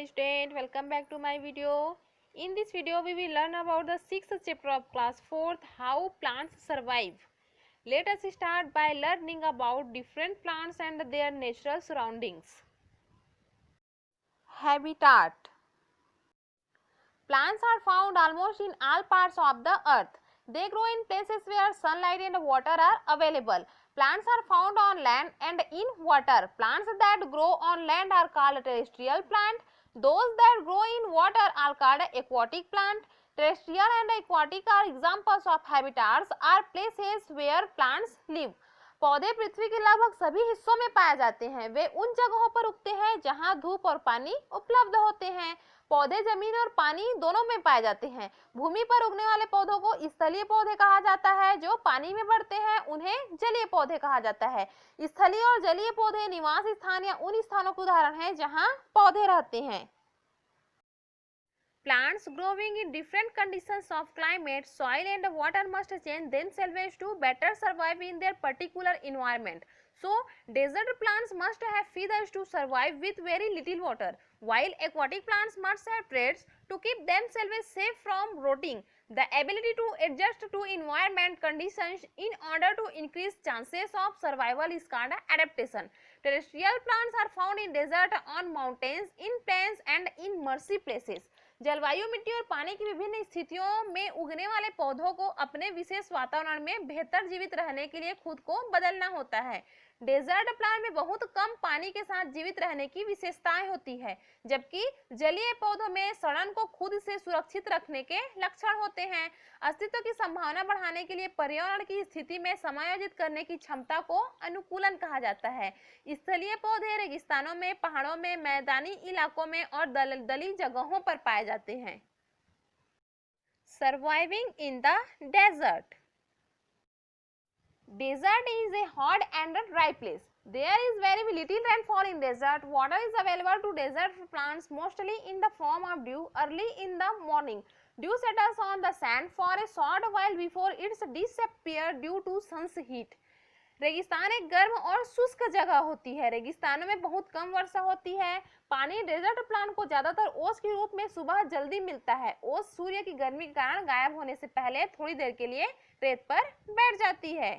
student, welcome back to my video. In this video we will learn about the 6th chapter of class 4th, how plants survive. Let us start by learning about different plants and their natural surroundings. Habitat. Plants are found almost in all parts of the earth. They grow in places where sunlight and water are available. Plants are found on land and in water. Plants that grow on land are called terrestrial plant. Those that grow in water are called aquatic plant. Terrestrial and aquatic are examples of habitats or places where plants live. पौधे पृथ्वी के लगभग सभी हिस्सों में पाए जाते हैं। वे उन जगहों पर उगते हैं जहां धूप और पानी उपलब्ध होते हैं। पौधे जमीन और पानी दोनों में पाए जाते हैं। भूमि पर उगने वाले पौधों को स्थलीय पौधे कहा जाता है। जो पानी में बढ़ते हैं उन्हें जलीय पौधे कहा जाता है। स्थलीय और जलीय पौधे निवास स्थान या उन स्थानों के उदाहरण हैं जहां पौधे रहते हैं। Plants growing in different conditions of climate, soil and water must change themselves to better survive in their particular environment. So, desert plants must have feathers to survive with very little water, while aquatic plants must have threads to keep themselves safe from rotting. The ability to adjust to environment conditions in order to increase chances of survival is called adaptation. Terrestrial plants are found in desert, on mountains, in plains and in marshy places. जलवायु, मिट्टी और पानी की विभिन्न स्थितियों में उगने वाले पौधों को अपने विशेष वातावरण में बेहतर जीवित रहने के लिए खुद को बदलना होता है। डेजर्ट प्लांट में बहुत कम पानी के साथ जीवित रहने की विशेषताएं होती है, जबकि जलीय पौधों में सड़न को खुद से सुरक्षित रखने के लक्षण होते हैं। अस्तित्व की संभावना बढ़ाने के लिए पर्यावरण की स्थिति में समायोजित करने की क्षमता को अनुकूलन कहा जाता है। स्थलीय पौधे रेगिस्तानों में, पहाड़ों में, मैदानी इलाकों में और दलदली जगहों पर पाए जाते हैं। Surviving in the desert. Desert is a hot and a dry place. There is very little rainfall in desert. Water is available to desert plants mostly in the form of dew early in the morning. Dew settles on the sand for a short while before it disappears due to sun's heat. रेगिस्तान एक गर्म और शुष्क जगह होती है। रेगिस्तानों में बहुत कम वर्षा होती है। पानी डेजर्ट प्लांट को ज्यादातर ओस के रूप में सुबह जल्दी मिलता है। ओस सूर्य की गर्मी के कारण गायब होने से पहले थोड़ी देर के लिए रेत पर बैठ जाती है।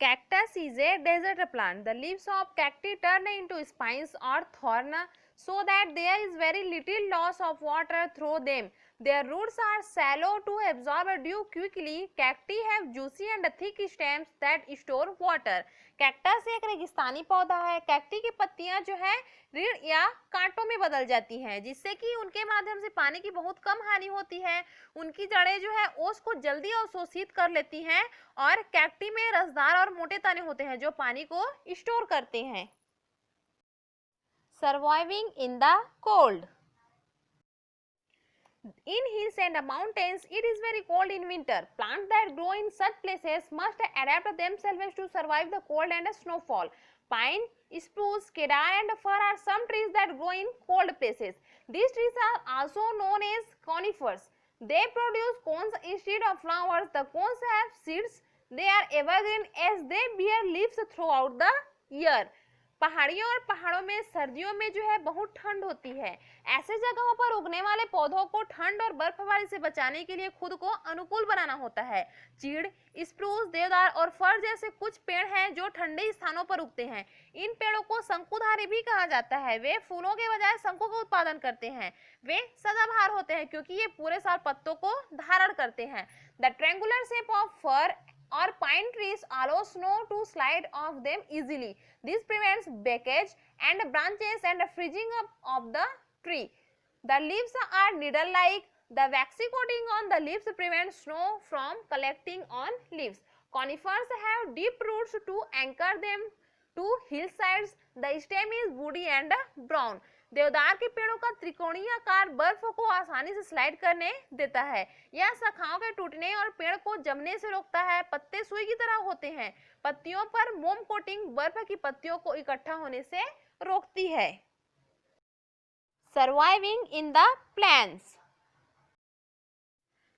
Cactus is a desert plant. The leaves of cacti turn into spines or thorn so that there is very little loss of water through them. Their roots are shallow to absorb dew quickly. Cacti have juicy and thick stems that store water. Cactus एक रेगिस्तानी पौधा है। Cacti की पत्तियां जो है रीढ़ या कांटों में बदल जाती हैं, जिससे कि उनके माध्यम से पानी की बहुत कम हानि होती है। उनकी जड़ें जो है ओस को जल्दी अवशोषित कर लेती हैं और कैक्टी में रसदार और मोटे तने होते हैं जो पानी को स्टोर करते हैं। Surviving in the cold. In hills and mountains, it is very cold in winter. Plants that grow in such places must adapt themselves to survive the cold and snowfall. Pine, spruce, cedar and fir are some trees that grow in cold places. These trees are also known as conifers. They produce cones instead of flowers. The cones have seeds. They are evergreen as they bear leaves throughout the year. पहाड़ियों और पहाड़ों में सर्दियों में जो है बहुत ठंड होती है। ऐसे जगहों पर उगने वाले पौधों को ठंड और बर्फबारी से बचाने के लिए खुद को अनुकूल बनाना होता है। चीड़, स्प्रूस, देवदार और फर जैसे कुछ पेड़ हैं जो ठंडे स्थानों पर उगते हैं। इन पेड़ों को शंकुधारी भी कहा जाता है। वे फूलों के बजाय शंखों का उत्पादन करते हैं। वे सदाबहार होते हैं क्योंकि ये पूरे साल पत्तों को धारण करते हैं। The triangular shape of fir or pine trees allow snow to slide off them easily. This prevents breakage and branches and freezing up of the tree. The leaves are needle-like. The waxy coating on the leaves prevents snow from collecting on leaves. Conifers have deep roots to anchor them to hillsides. The stem is woody and brown. देवदार के पेड़ों का त्रिकोणीय आकार बर्फ को आसानी से स्लाइड करने देता है। यह शाखाओं के टूटने और पेड़ को जमने से रोकता है। पत्ते सुई की तरह होते हैं। पत्तियों पर मोम कोटिंग बर्फ की पत्तियों को इकट्ठा होने से रोकती है। Surviving in the plains.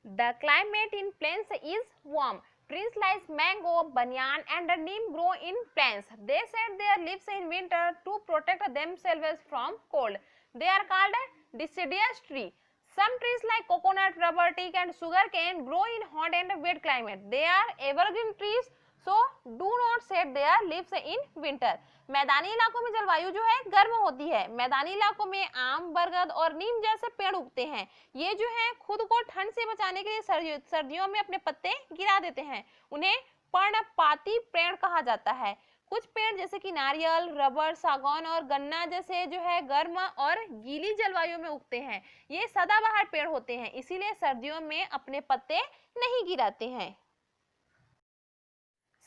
The climate in plains is warm. Trees like mango, banyan and neem grow in plains. They shed their leaves in winter to protect themselves from cold. They are called deciduous tree. Some trees like coconut, rubber, teak and sugarcane grow in hot and wet climate. They are evergreen trees, so do not shed their leaves in winter. मैदानी इलाकों में जलवायु जो है गर्म होती है। मैदानी इलाकों में आम, बरगद और नीम जैसे पेड़ उगते हैं। ये जो है खुद को ठंड से बचाने के लिए सर्दियों में अपने पत्ते गिरा देते हैं। उन्हें पर्णपाती पेड़ कहा जाता है। कुछ पेड़ जैसे कि नारियल, रबर, सागौन और गन्ना जैसे जो है गर्म और गीली जलवायु में उगते हैं। ये सदाबहार पेड़ होते हैं, इसीलिए सर्दियों में अपने पत्ते नहीं गिराते हैं।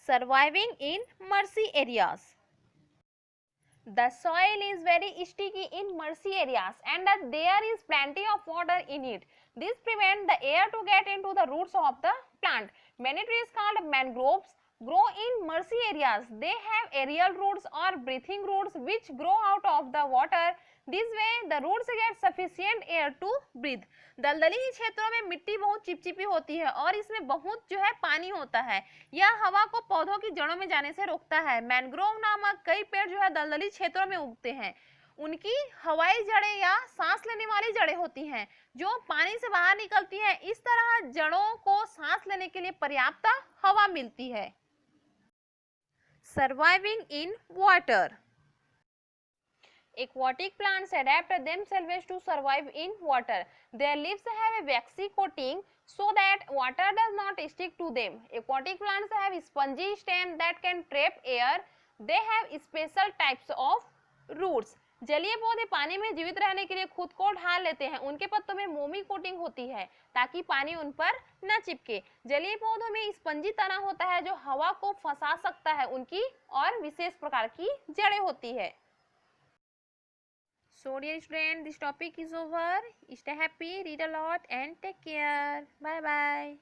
Surviving in mercy areas. The soil is very sticky in marshy areas and there is plenty of water in it. This prevents the air to get into the roots of the plant. Many trees called mangroves grow in marshy areas. They have aerial roots or breathing roots which grow out of the water. This way the roots get sufficient air to breathe. दलदली क्षेत्रों में मिट्टी बहुत चिपचिपी होती है और इसमें बहुत जो है पानी होता है। यह हवा को पौधों की जड़ों में जाने से रोकता है। मैंग्रोव नामक कई पेड़ जो है दलदली क्षेत्रों में उगते हैं। उनकी हवाई जड़ें या सांस लेने वाली जड़ें होती हैं जो पानी से बाहर निकलती हैं। इस तरह जड़ों को सांस लेने के लिए पर्याप्त हवा मिलती है। Surviving in water. Aquatic plants adapt themselves to survive in water. Their leaves have a waxy coating so that water does not stick to them. Aquatic plants have spongy stems that can trap air. They have special types of roots. जलीय पौधे पानी में जीवित रहने के लिए खुद को ढाल लेते हैं। उनके पत्तों में मोमी कोटिंग होती है ताकि पानी उन पर न चिपके। जलीय पौधों में स्पंजी तना होता है जो हवा को फंसा सकता है। उनकी और विशेष प्रकार की जड़ें होती है। So dear student, this topic is over. Stay happy, read a lot and take care. Bye bye.